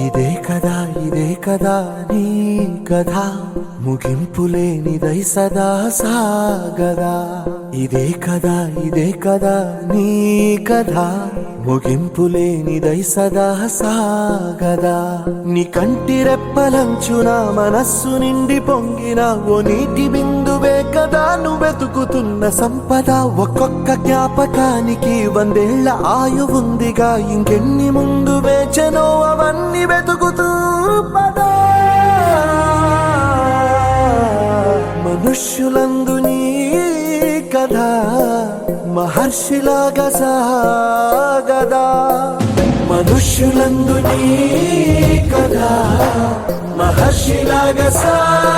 ఇదే కదా నీ కథ ముగింపులేనిదై సదా సాగదా. ఇదే కదా నీ కథ ముగింపులేనిదై సదా సాగదా. నీ కంటి రెప్పలంచున మనస్సు నిండి పొంగిన ఓ నీటి బిందువే కదా నువ్వెతుకుతున్న సంపద. ఒక్కొక్క జ్ఞాపకానికి 100 ఏళ్ల ఆయువుందిగా, ఇంకెన్ని ముందు వేచనో అవన్నీ వెతుకుతూ పదా. మనుష్యులందు నీ కథ మహర్షిలాగా సాగదా. మనుష్యులందు నీ కథ మహర్షిలాగా సాగదా.